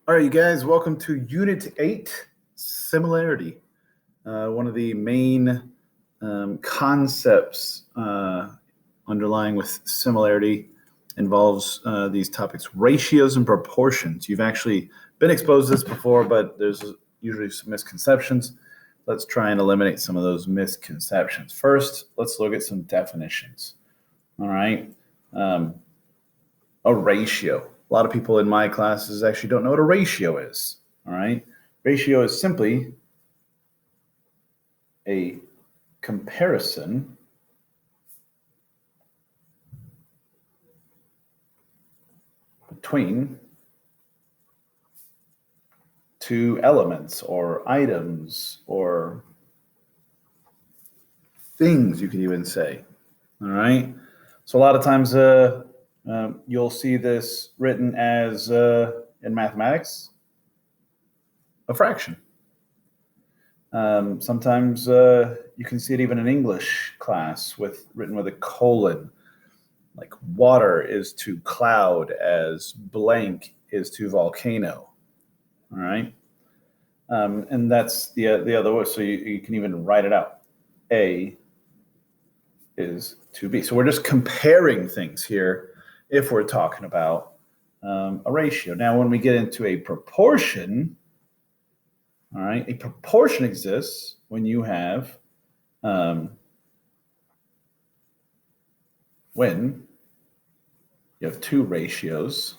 All right, you guys, welcome to Unit 8, Similarity. One of the main concepts underlying with similarity involves these topics, ratios and proportions. You've actually been exposed to this before, but there's usually some misconceptions. Let's try and eliminate some of those misconceptions. First, let's look at some definitions. All right. A ratio. A lot of people in my classes actually don't know what a ratio is. All right. Ratio is simply a comparison between two elements or items or things, you could even say. All right. So a lot of times you'll see this written as in mathematics, a fraction. Sometimes you can see it even in English class written with a colon, like water is to cloud as blank is to volcano. All right. And that's the other way. So you can even write it out. A is to B. So we're just comparing things here if we're talking about a ratio. Now, when we get into a proportion, all right, a proportion exists when you have two ratios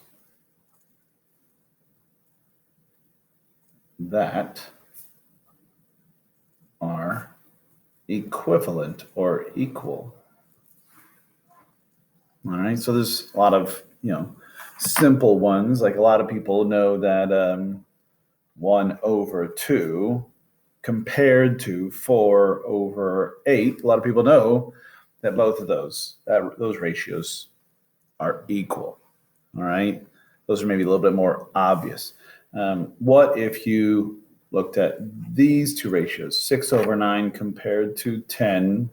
that are equivalent or equal. All right, so there's a lot of simple ones. Like a lot of people know that 1/2 compared to 4/8. A lot of people know that both of those ratios are equal. All right, those are maybe a little bit more obvious. What if you looked at these two ratios, 6/9 compared to 10/15?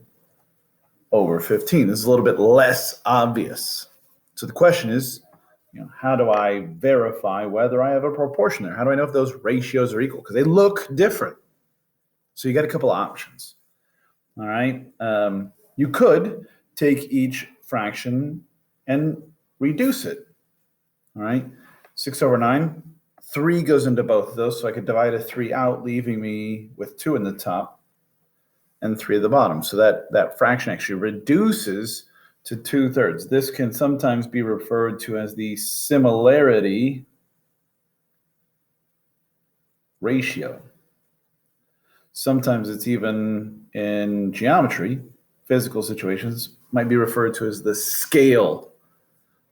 This is a little bit less obvious. So the question is, how do I verify whether I have a proportion there? How do I know if those ratios are equal? Because they look different. So you got a couple of options. All right. You could take each fraction and reduce it. All right. 6/9, 3 goes into both of those. So I could divide a 3 out, leaving me with 2 in the top and 3 at the bottom. So that fraction actually reduces to 2/3. This can sometimes be referred to as the similarity ratio. Sometimes it's even in geometry, physical situations, might be referred to as the scale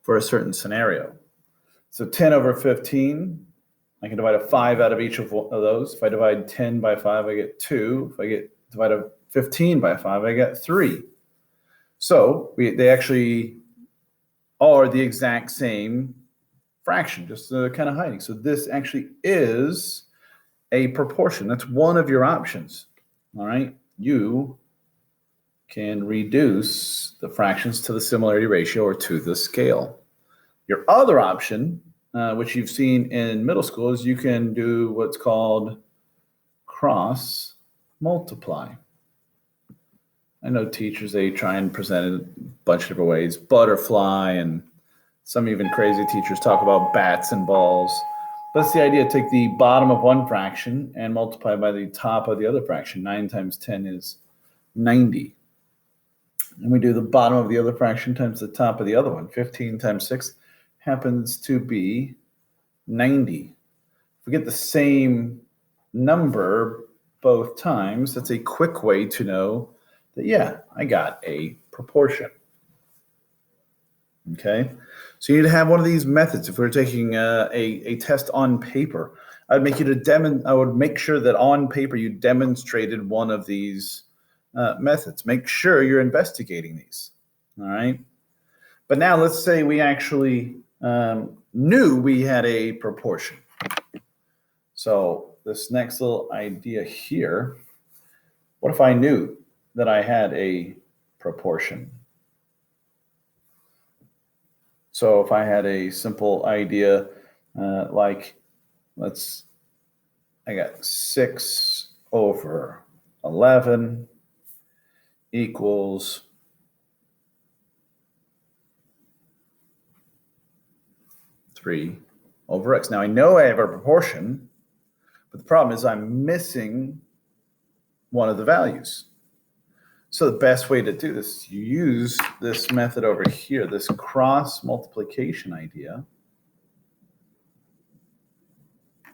for a certain scenario. So 10/15, I can divide a 5 out of each of those. If I divide 10 by 5, I get 2. If I divide a 15 by 5, I get 3. So they actually are the exact same fraction, just kind of hiding. So this actually is a proportion. That's one of your options. All right. You can reduce the fractions to the similarity ratio or to the scale. Your other option, which you've seen in middle school, is you can do what's called cross multiply. I know teachers, they try and present it a bunch of different ways, butterfly, and some even crazy teachers talk about bats and balls. That's the idea. Take the bottom of one fraction and multiply by the top of the other fraction. 9 times 10 is 90. And we do the bottom of the other fraction times the top of the other one. 15 times 6 happens to be 90. If we get the same number both times, that's a quick way to know that, yeah, I got a proportion. Okay, so you need to have one of these methods. If we're taking a test on paper, I would make sure that on paper you demonstrated one of these methods. Make sure you're investigating these. All right. But now let's say we actually knew we had a proportion. So this next little idea here, what if I knew that I had a proportion? So if I had a simple idea like I got 6 over 11 equals 3 over x. Now I know I have a proportion, but the problem is I'm missing one of the values. So the best way to do this is you use this method over here, this cross multiplication idea.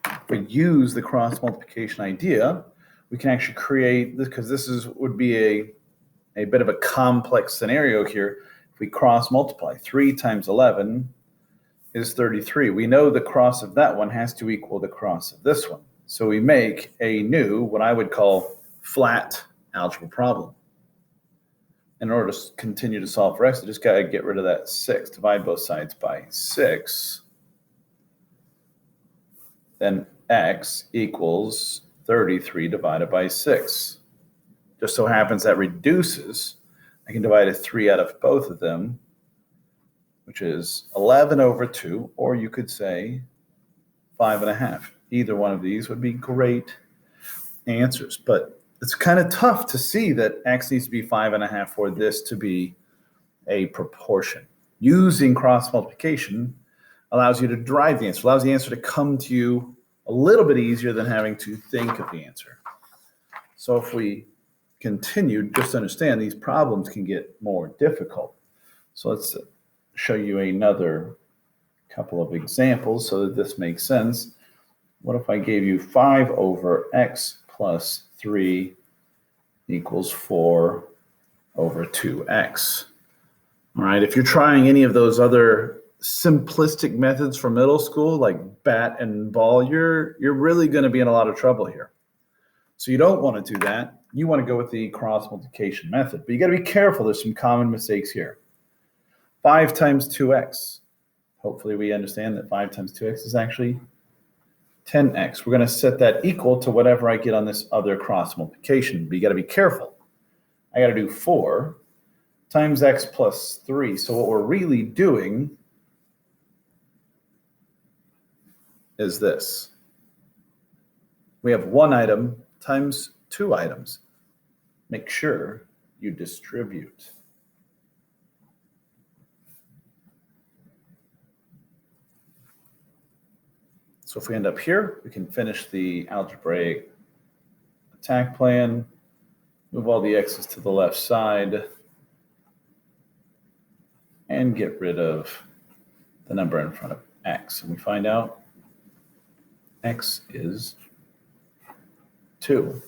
If we use the cross multiplication idea, we can actually create this, because would be a bit of a complex scenario here. If we cross multiply, 3 times 11 is 33. We know the cross of that one has to equal the cross of this one. So we make a new, what I would call, flat algebra problem. In order to continue to solve for x, I just got to get rid of that 6. Divide both sides by 6. Then x equals 33 divided by 6. Just so happens that reduces. I can divide a 3 out of both of them, which is 11 over 2, or you could say 5.5. Either one of these would be great answers, but it's kind of tough to see that x needs to be 5.5 for this to be a proportion. Using cross multiplication allows you to derive the answer, allows the answer to come to you a little bit easier than having to think of the answer. So if we continue, just understand these problems can get more difficult. So let's show you another couple of examples so that this makes sense. What if I gave you 5 over x plus 3 equals 4 over 2x? All right, if you're trying any of those other simplistic methods from middle school, like bat and ball, you're really going to be in a lot of trouble here. So you don't want to do that. You want to go with the cross multiplication method, but you got to be careful. There's some common mistakes here. 5 times 2x. Hopefully we understand that 5 times 2x is actually 10x. We're going to set that equal to whatever I get on this other cross multiplication, but you got to be careful. I got to do 4 times x plus 3. So what we're really doing is this. We have one item times 2 items. Make sure you distribute. So if we end up here, we can finish the algebraic attack plan, move all the x's to the left side, and get rid of the number in front of x. And we find out x is 2.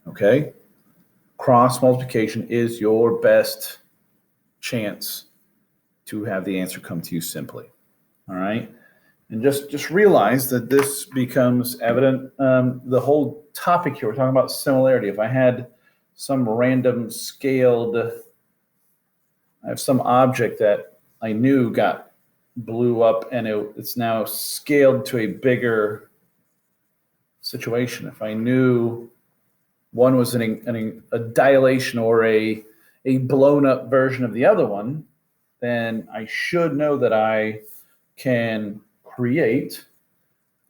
Okay? Cross multiplication is your best chance to have the answer come to you simply. All right? And just realize that this becomes evident. The whole topic here, we're talking about similarity. If I had some random scaled, I have some object that I knew blew up and it's now scaled to a bigger situation. If I knew one was a dilation or a blown up version of the other one, then I should know that I can create,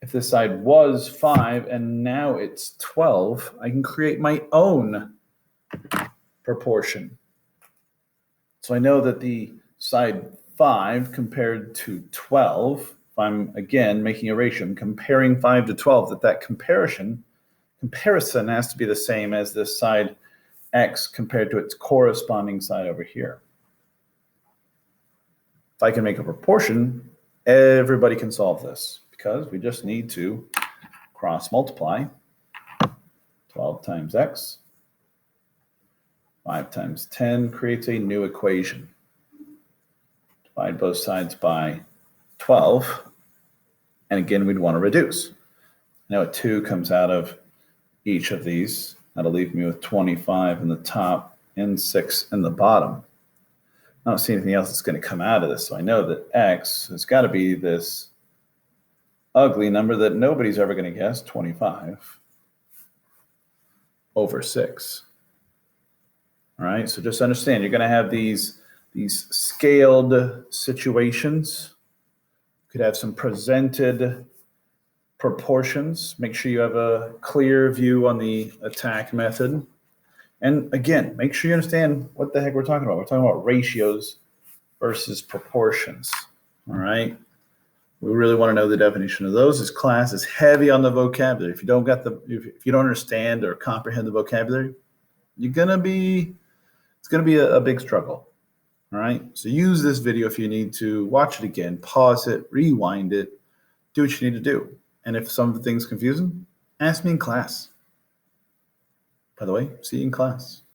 if this side was 5 and now it's 12, I can create my own proportion. So I know that the side 5 compared to 12, if I'm again making a ratio, I'm comparing 5 to 12, that comparison has to be the same as this side x compared to its corresponding side over here. If I can make a proportion, everybody can solve this because we just need to cross multiply. 12 times x, 5 times 10 creates a new equation. Divide both sides by 12. And again, we'd want to reduce. Now a 2 comes out of each of these. That'll leave me with 25 in the top and 6 in the bottom. I don't see anything else that's going to come out of this. So I know that x has got to be this ugly number that nobody's ever going to guess, 25 over 6. All right, so just understand, you're going to have these scaled situations. You could have some presented proportions. Make sure you have a clear view on the attack method. And again, make sure you understand what the heck we're talking about. We're talking about ratios versus proportions. All right. We really want to know the definition of those. This class is heavy on the vocabulary. If you don't understand or comprehend the vocabulary, it's gonna be a big struggle. All right. So use this video if you need to. Watch it again, pause it, rewind it, do what you need to do. And if some of the things confusing, ask me in class. By the way, see you in class.